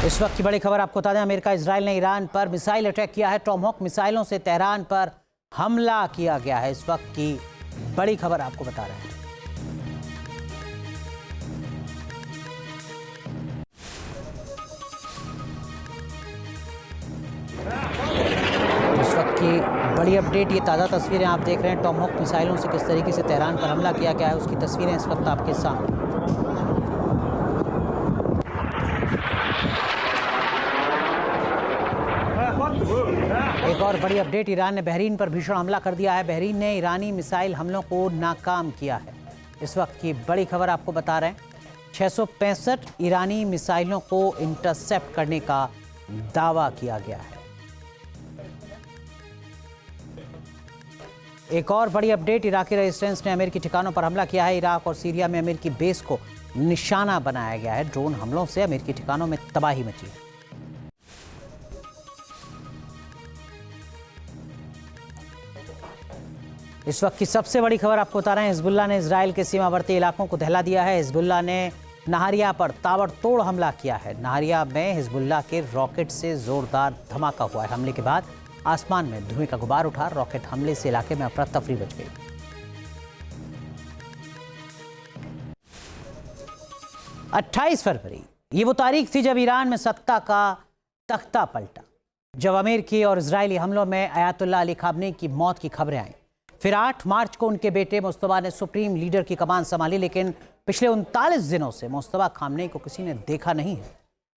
इस वक्त की बड़ी खबर आपको बता दें, अमेरिका इजराइल ने ईरान पर मिसाइल अटैक किया है। टॉमहॉक मिसाइलों से तेहरान पर हमला किया गया है। इस वक्त की बड़ी खबर आपको बता रहे हैं। इस वक्त की बड़ी अपडेट, ये ताज़ा तस्वीरें आप देख रहे हैं। टॉमहॉक मिसाइलों से किस तरीके से तेहरान पर हमला किया गया है, उसकी तस्वीरें इस वक्त आपके सामने। एक और बड़ी अपडेट, ईरान ने बहरीन पर भीषण हमला कर दिया है। बहरीन ने ईरानी मिसाइल हमलों को नाकाम किया है। इस वक्त की बड़ी खबर आपको बता रहे हैं, 665 ईरानी मिसाइलों को इंटरसेप्ट करने का दावा किया गया है। एक और बड़ी अपडेट, इराकी रेजिस्टेंस ने अमेरिकी ठिकानों पर हमला किया है। इराक और सीरिया में अमेरिकी बेस को निशाना बनाया गया है। ड्रोन हमलों से अमेरिकी ठिकानों में तबाही मची है। इस वक्त की सबसे बड़ी खबर आपको बता रहे हैं, हिजबुल्लाह ने इजराइल के सीमावर्ती इलाकों को दहला दिया है। हिजबुल्लाह ने नहारिया पर ताबड़तोड़ हमला किया है। नहारिया में हिजबुल्लाह के रॉकेट से जोरदार धमाका हुआ है। हमले के बाद आसमान में धुएं का गुबार उठा। रॉकेट हमले से इलाके में अफरा तफरी मच गई। अट्ठाईस फरवरी ये वो तारीख थी जब ईरान में सत्ता का तख्ता पलटा, जब अमेरिकी और इजरायली हमलों में अयातुल्लाह अली खामनेई की मौत की खबरें आई। फिर 8 मार्च को उनके बेटे मुस्तफा ने सुप्रीम लीडर की कमान संभाली, लेकिन पिछले 39 दिनों से मुस्तफा खामनेई को किसी ने देखा नहीं है।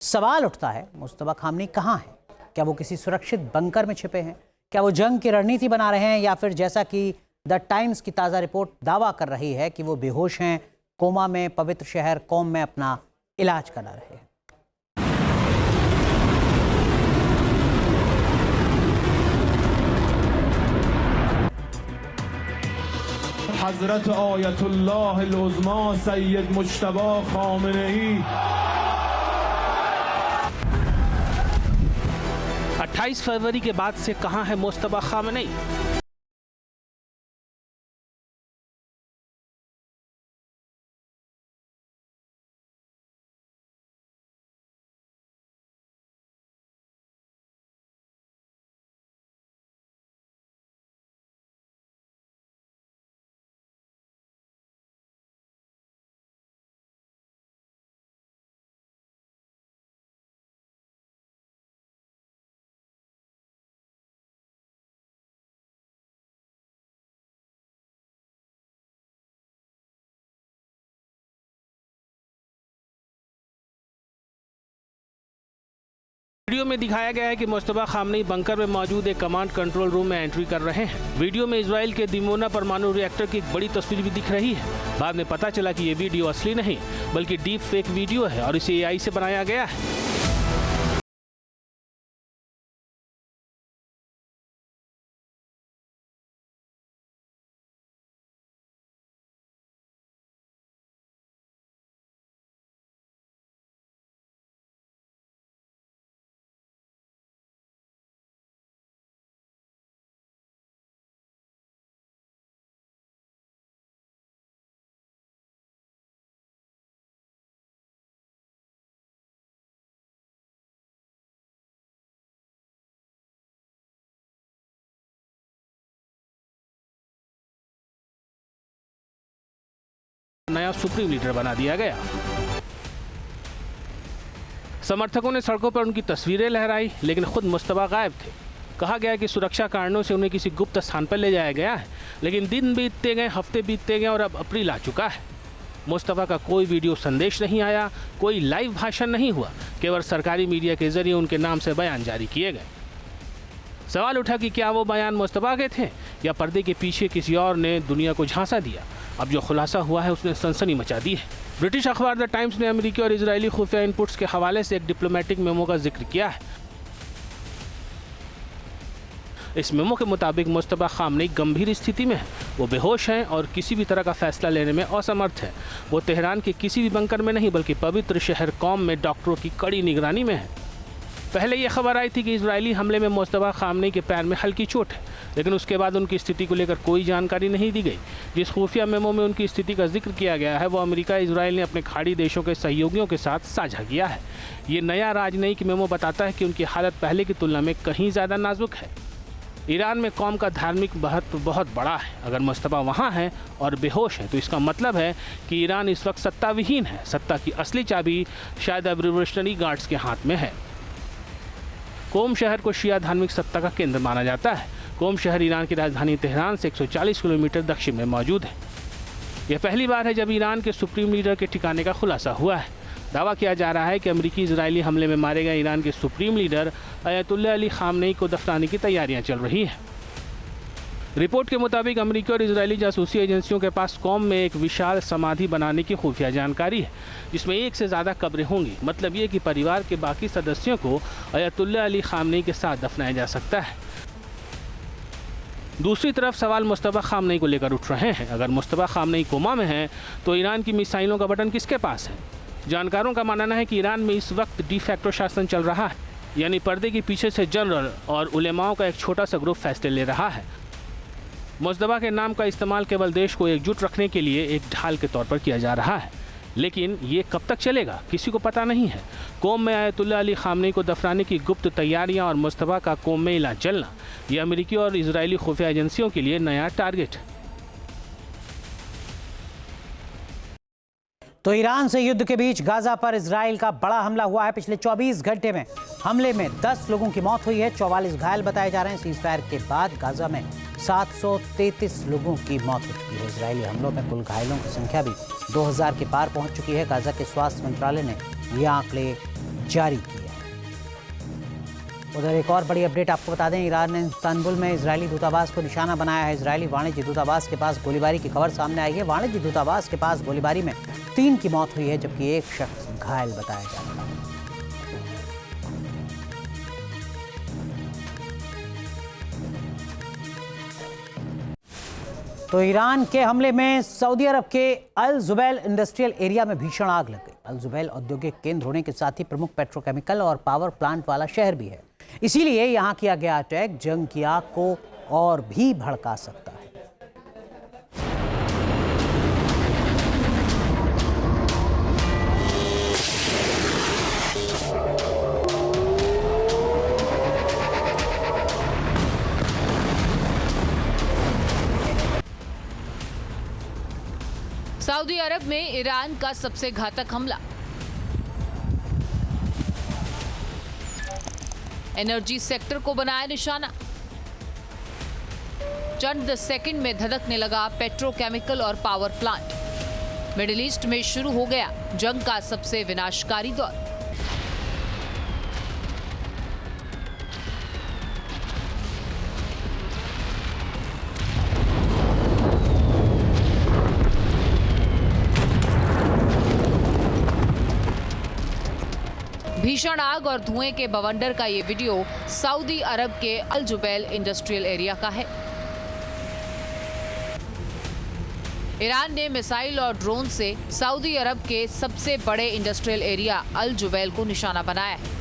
सवाल उठता है, मुस्तफा खामनेई कहाँ हैं? क्या वो किसी सुरक्षित बंकर में छिपे हैं? क्या वो जंग की रणनीति बना रहे हैं, या फिर जैसा कि द टाइम्स की ताज़ा रिपोर्ट दावा कर रही है कि वो बेहोश हैं, कोमा में पवित्र शहर कौम में अपना इलाज करा रहे हैं? हजरत आयतुल्लाह उज़्मा सैयद मुज्तबा खामेनेई। 28 फरवरी के बाद से कहां है मुज्तबा खामेनेई? वीडियो में दिखाया गया है कि मुस्तफा खामनेई बंकर में मौजूद एक कमांड कंट्रोल रूम में एंट्री कर रहे हैं। वीडियो में इजराइल के दिमोना परमाणु रिएक्टर की एक बड़ी तस्वीर भी दिख रही है। बाद में पता चला कि ये वीडियो असली नहीं बल्कि डीप फेक वीडियो है और इसे AI से बनाया गया है। नया सुप्रीम लीडर बना दिया गया। समर्थकों ने सड़कों पर उनकी तस्वीरें लहराई, लेकिन खुद मुस्तफा गायब थे। कहा गया कि सुरक्षा कारणों से उन्हें किसी गुप्त स्थान पर ले जाया गया है, लेकिन दिन बीतते गए, हफ्ते बीतते गए और अब अप्रैल आ चुका है। मुस्तफा का कोई वीडियो संदेश नहीं आया, कोई लाइव भाषण नहीं हुआ, केवल सरकारी मीडिया के जरिए उनके नाम से बयान जारी किए गए। सवाल उठा कि क्या वो बयान मुस्तफा के थे या पर्दे के पीछे किसी और ने दुनिया को झांसा दिया। अब जो खुलासा हुआ है उसने सनसनी मचा दी है। ब्रिटिश अखबार द टाइम्स ने अमेरिकी और इजरायली खुफिया इनपुट्स के हवाले से एक डिप्लोमेटिक मेमो का जिक्र किया है। इस मेमो के मुताबिक मुस्तफा खामनेई गंभीर स्थिति में है। वो बेहोश हैं और किसी भी तरह का फैसला लेने में असमर्थ है। वो तेहरान के किसी भी बंकर में नहीं बल्कि पवित्र शहर कौम में डॉक्टरों की कड़ी निगरानी में है। पहले ये खबर आई थी कि इजरायली हमले में मुस्तफा खामनेई के पैर में हल्की चोट है, लेकिन उसके बाद उनकी स्थिति को लेकर कोई जानकारी नहीं दी गई। जिस खुफिया मेमो में उनकी स्थिति का जिक्र किया गया है वो अमेरिका इजराइल ने अपने खाड़ी देशों के सहयोगियों के साथ साझा किया है। ये नया राजनयिक मेमो बताता है कि उनकी हालत पहले की तुलना में कहीं ज़्यादा नाजुक है। ईरान में कौम का धार्मिक महत्व बहुत बड़ा है। अगर मुस्तफा वहाँ हैं और बेहोश हैं तो इसका मतलब है कि ईरान इस वक्त सत्ता विहीन है। सत्ता की असली चाबी शायद अब रिवोल्यूशनरी गार्ड्स के हाथ में है। कोम शहर को शिया धार्मिक सत्ता का केंद्र माना जाता है। कोम शहर ईरान की राजधानी तेहरान से 140 किलोमीटर दक्षिण में मौजूद है। यह पहली बार है जब ईरान के सुप्रीम लीडर के ठिकाने का खुलासा हुआ है। दावा किया जा रहा है कि अमेरिकी इजरायली हमले में मारे गए ईरान के सुप्रीम लीडर अयतुल्ला अली खामनेई को दफनाने की तैयारियां चल रही हैं। रिपोर्ट के मुताबिक अमेरिकी और इजरायली जासूसी एजेंसियों के पास कौम में एक विशाल समाधि बनाने की खुफिया जानकारी है, जिसमें एक से ज़्यादा कब्रें होंगी। मतलब ये कि परिवार के बाकी सदस्यों को अयतुल्ला अली खामनेई के साथ दफनाया जा सकता है। दूसरी तरफ सवाल मुस्तफा खामनेई को लेकर उठ रहे हैं। अगर मुस्तफा खामनेई कोमा में हैं तो ईरान की मिसाइलों का बटन किसके पास है? जानकारों का मानना है कि ईरान में इस वक्त डी फैक्टो शासन चल रहा है, यानी पर्दे के पीछे से जनरल और उलेमाओं का एक छोटा सा ग्रुप फैसले ले रहा है। मुस्तफा के नाम का इस्तेमाल केवल देश को एकजुट रखने के लिए एक ढाल के तौर पर किया जा रहा है, लेकिन ये कब तक चलेगा किसी को पता नहीं है। कौम में अयतुल्ला अली खामनेई को दफनाने की गुप्त तैयारियां और मुस्तफा का कौम में इलाज चलना, ये अमेरिकी और इजरायली खुफिया एजेंसियों के लिए नया टारगेट है। तो ईरान से युद्ध के बीच गाजा पर इजराइल का बड़ा हमला हुआ है। पिछले 24 घंटे में हमले में 10 लोगों की मौत हुई है, 44 घायल बताए जा रहे हैं। सीजफायर के बाद गाजा में 733 लोगों की मौत हो चुकी है। इजरायली हमलों में कुल घायलों की संख्या भी 2000 के पार पहुंच चुकी है। गाजा के स्वास्थ्य मंत्रालय ने ये आंकड़े जारी किए हैं। उधर एक और बड़ी अपडेट आपको बता दें, ईरान ने इस्तांबुल में इजरायली दूतावास को निशाना बनाया है। इजरायली वाणिज्य दूतावास के पास गोलीबारी की खबर सामने आई है। वाणिज्य दूतावास के पास गोलीबारी में 3 की मौत हुई है, जबकि एक शख्स घायल बताया जा रहा है। तो ईरान के हमले में सऊदी अरब के अल जुबैल इंडस्ट्रियल एरिया में भीषण आग लग गई। अल जुबैल औद्योगिक केंद्र होने के साथ ही प्रमुख पेट्रोकेमिकल और पावर प्लांट वाला शहर भी है। इसीलिए यहां किया गया अटैक जंग की आग को और भी भड़का सकता है। सऊदी अरब में ईरान का सबसे घातक हमला। एनर्जी सेक्टर को बनाया निशाना। चंद सेकंड में धधकने लगा पेट्रोकेमिकल और पावर प्लांट। मिडिल ईस्ट में शुरू हो गया जंग का सबसे विनाशकारी दौर। भीषण आग और धुएं के बवंडर का ये वीडियो सऊदी अरब के अल जुबैल इंडस्ट्रियल एरिया का है। ईरान ने मिसाइल और ड्रोन से सऊदी अरब के सबसे बड़े इंडस्ट्रियल एरिया अल जुबैल को निशाना बनाया है।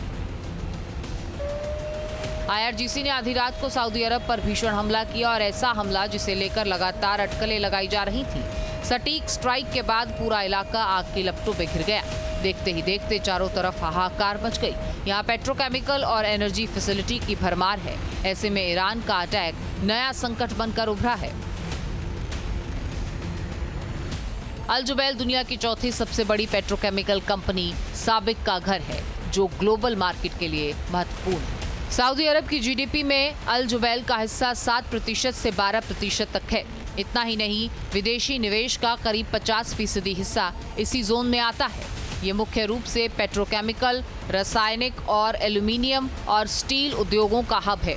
IRGC ने आधी रात को सऊदी अरब पर भीषण हमला किया और ऐसा हमला जिसे लेकर लगातार अटकलें लगाई जा रही थी। सटीक स्ट्राइक के बाद पूरा इलाका आग की लपटों में घिर गया। देखते ही देखते चारों तरफ हाहाकार मच गई। यहाँ पेट्रोकेमिकल और एनर्जी फैसिलिटी की भरमार है। ऐसे में ईरान का अटैक नया संकट बनकर उभरा है। अल जुबैल दुनिया की चौथी सबसे बड़ी पेट्रोकेमिकल कंपनी साबिक का घर है, जो ग्लोबल मार्केट के लिए महत्वपूर्ण है। सऊदी अरब की GDP में अल जुबैल का हिस्सा 7% से 12% तक है। इतना ही नहीं, विदेशी निवेश का करीब 50% हिस्सा इसी जोन में आता है। ये मुख्य रूप से पेट्रोकेमिकल, रासायनिक और एल्यूमिनियम और स्टील उद्योगों का हब है।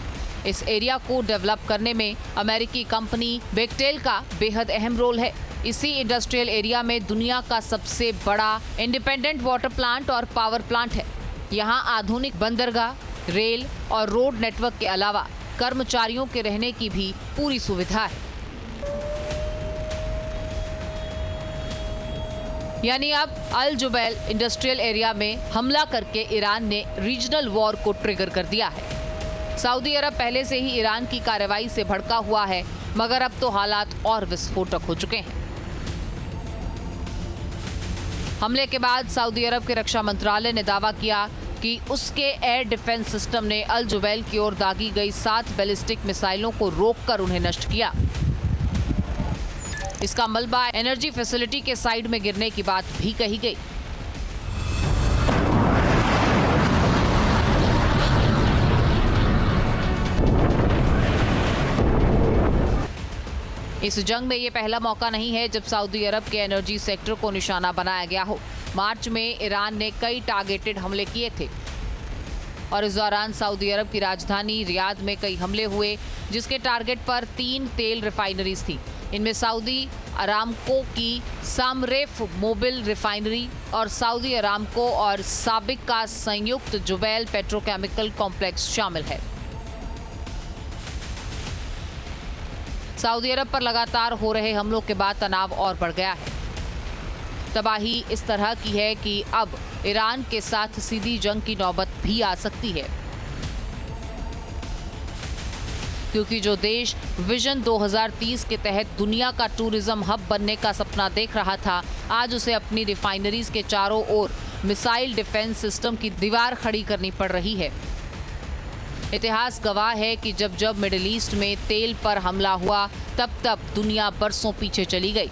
इस एरिया को डेवलप करने में अमेरिकी कंपनी बेक्टेल का बेहद अहम रोल है। इसी इंडस्ट्रियल एरिया में दुनिया का सबसे बड़ा इंडिपेंडेंट वाटर प्लांट और पावर प्लांट है। यहाँ आधुनिक बंदरगाह, रेल और रोड नेटवर्क के अलावा कर्मचारियों के रहने की भी पूरी सुविधा है। यानी अब अल जुबैल इंडस्ट्रियल एरिया में हमला करके ईरान ने रीजनल वॉर को ट्रिगर कर दिया है। सऊदी अरब पहले से ही ईरान की कार्रवाई से भड़का हुआ है, मगर अब तो हालात और विस्फोटक हो चुके हैं। हमले के बाद सऊदी अरब के रक्षा मंत्रालय ने दावा किया कि उसके एयर डिफेंस सिस्टम ने अल जुबैल की ओर दागी गई 7 बैलिस्टिक मिसाइलों को रोककर उन्हें नष्ट किया। इसका मलबा एनर्जी फैसिलिटी के साइड में गिरने की बात भी कही गई। इस जंग में ये पहला मौका नहीं है जब सऊदी अरब के एनर्जी सेक्टर को निशाना बनाया गया हो। मार्च में ईरान ने कई टारगेटेड हमले किए थे और इस दौरान सऊदी अरब की राजधानी रियाद में कई हमले हुए, जिसके टारगेट पर 3 तेल रिफाइनरीज थी। इनमें सऊदी अरामको की सामरेफ मोबिल रिफाइनरी और सऊदी अरामको और साबिक का संयुक्त जुबैल पेट्रोकेमिकल कॉम्प्लेक्स शामिल है। सऊदी अरब पर लगातार हो रहे हमलों के बाद तनाव और बढ़ गया है। तबाही इस तरह की है कि अब ईरान के साथ सीधी जंग की नौबत भी आ सकती है, क्योंकि जो देश विजन 2030 के तहत दुनिया का टूरिज्म हब बनने का सपना देख रहा था, आज उसे अपनी रिफाइनरीज के चारों ओर मिसाइल डिफेंस सिस्टम की दीवार खड़ी करनी पड़ रही है। इतिहास गवाह है कि जब जब मिडिल ईस्ट में तेल पर हमला हुआ, तब तब दुनिया बरसों पीछे चली गई।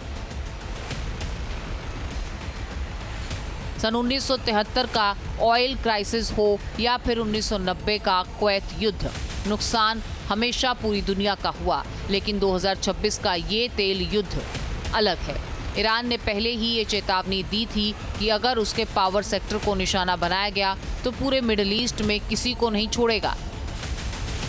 सन 1973 का ऑयल क्राइसिस हो या फिर 1990 का कुवैत युद्ध, नुकसान हमेशा पूरी दुनिया का हुआ, लेकिन 2026 का ये तेल युद्ध अलग है। ईरान ने पहले ही ये चेतावनी दी थी कि अगर उसके पावर सेक्टर को निशाना बनाया गया तो पूरे मिडिल ईस्ट में किसी को नहीं छोड़ेगा।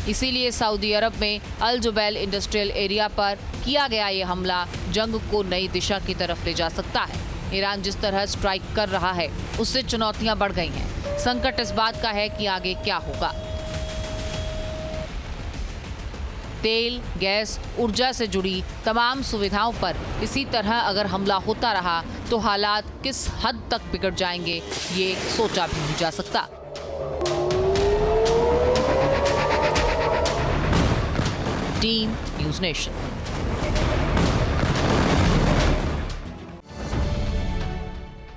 इसीलिए सऊदी अरब में अल जुबैल इंडस्ट्रियल एरिया पर किया गया ये हमला जंग को नई दिशा की तरफ ले जा सकता है। ईरान जिस तरह स्ट्राइक कर रहा है, उससे चुनौतियां बढ़ गई हैं। संकट इस बात का है कि आगे क्या होगा। तेल, गैस, ऊर्जा से जुड़ी तमाम सुविधाओं पर इसी तरह अगर हमला होता रहा तो हालात किस हद तक बिगड़ जाएंगे, ये सोचा भी नहीं जा सकता। Team news nation.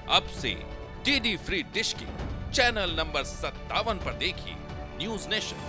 अब से डीडी फ्री डिश की चैनल नंबर 57 पर देखिए न्यूज़ नेशन।